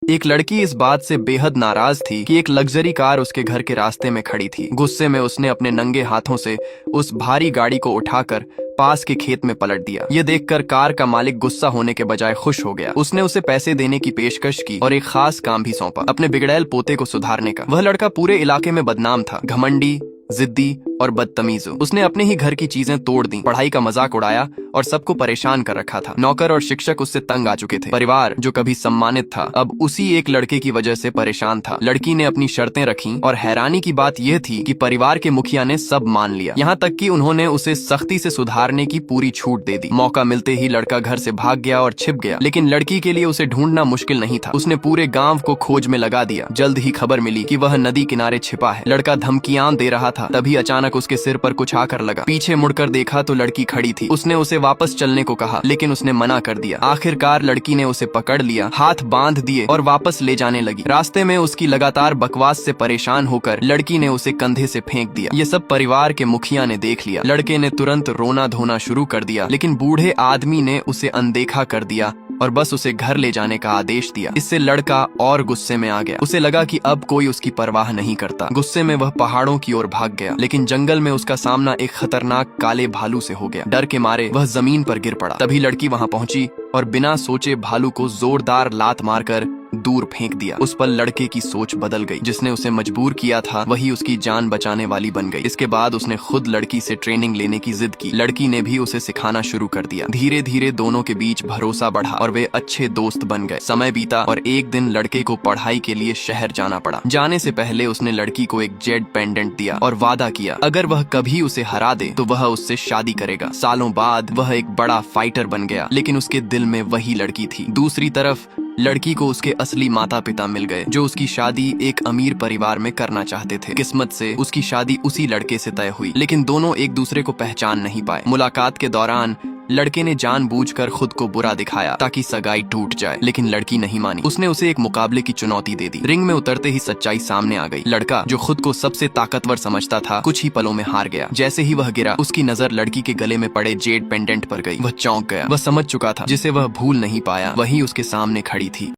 एक लड़की इस बात से बेहद नाराज थी कि एक लग्जरी कार उसके घर के रास्ते में खड़ी थी। गुस्से में उसने अपने नंगे हाथों से उस भारी गाड़ी को उठाकर पास के खेत में पलट दिया। ये देखकर कार का मालिक गुस्सा होने के बजाय खुश हो गया। उसने उसे पैसे देने की पेशकश की और एक खास काम भी सौंपा, अपने बिगड़ैल पोते को सुधारने का। वह लड़का पूरे इलाके में बदनाम था, घमंडी, जिद्दी और बदतमीज। उसने अपने ही घर की चीजें तोड़ दी, पढ़ाई का मजाक उड़ाया और सबको परेशान कर रखा था। नौकर और शिक्षक उससे तंग आ चुके थे। परिवार जो कभी सम्मानित था अब उसी एक लड़के की वजह से परेशान था। लड़की ने अपनी शर्तें रखी और हैरानी की बात यह थी कि परिवार के मुखिया ने सब मान लिया, यहाँ तक कि उन्होंने उसे सख्ती से सुधारने की पूरी छूट दे दी। मौका मिलते ही लड़का घर से भाग गया और छिप गया, लेकिन लड़की के लिए उसे ढूंढना मुश्किल नहीं था। उसने पूरे गाँव को खोज में लगा दिया। जल्द ही खबर मिली कि वह नदी किनारे छिपा है। लड़का धमकियां दे रहा था, तभी अचानक उसके सिर पर कुछ आकर लगा। पीछे मुड़कर देखा तो लड़की खड़ी थी। उसने उसे वापस चलने को कहा, लेकिन उसने मना कर दिया। आखिरकार लड़की ने उसे पकड़ लिया, हाथ बांध दिए और वापस ले जाने लगी। रास्ते में उसकी लगातार बकवास से परेशान होकर लड़की ने उसे कंधे से फेंक दिया। ये सब परिवार के मुखिया ने देख लिया। लड़के ने तुरंत रोना धोना शुरू कर दिया, लेकिन बूढ़े आदमी ने उसे अनदेखा कर दिया और बस उसे घर ले जाने का आदेश दिया। इससे लड़का और गुस्से में आ गया। उसे लगा कि अब कोई उसकी परवाह नहीं करता। गुस्से में वह पहाड़ों की ओर भाग गया, लेकिन जंगल में उसका सामना एक खतरनाक काले भालू से हो गया। डर के मारे वह जमीन पर गिर पड़ा। तभी लड़की वहां पहुंची और बिना सोचे भालू को जोरदार लात मारकर दूर फेंक दिया। उस पल लड़के की सोच बदल गई। जिसने उसे मजबूर किया था वही उसकी जान बचाने वाली बन गई। इसके बाद उसने खुद लड़की से ट्रेनिंग लेने की जिद की। लड़की ने भी उसे सिखाना शुरू कर दिया। धीरे धीरे दोनों के बीच भरोसा बढ़ा और वे अच्छे दोस्त बन गए। समय बीता और एक दिन लड़के को पढ़ाई के लिए शहर जाना पड़ा। जाने से पहले उसने लड़की को एक जेड पेंडेंट दिया और वादा किया, अगर वह कभी उसे हरा दे तो वह उससे शादी करेगा। सालों बाद वह एक बड़ा फाइटर बन गया, लेकिन उसके दिल में वही लड़की थी। दूसरी तरफ लड़की को उसके असली माता पिता मिल गए, जो उसकी शादी एक अमीर परिवार में करना चाहते थे। किस्मत से उसकी शादी उसी लड़के से तय हुई, लेकिन दोनों एक दूसरे को पहचान नहीं पाए। मुलाकात के दौरान लड़के ने जानबूझकर खुद को बुरा दिखाया ताकि सगाई टूट जाए, लेकिन लड़की नहीं मानी। उसने उसे एक मुकाबले की चुनौती दे दी। रिंग में उतरते ही सच्चाई सामने आ गई। लड़का जो खुद को सबसे ताकतवर समझता था कुछ ही पलों में हार गया। जैसे ही वह गिरा उसकी नजर लड़की के गले में पड़े जेड पेंडेंट पर गई। वह चौंक गया। वह समझ चुका था जिसे वह भूल नहीं पाया वही उसके सामने खड़ी थी।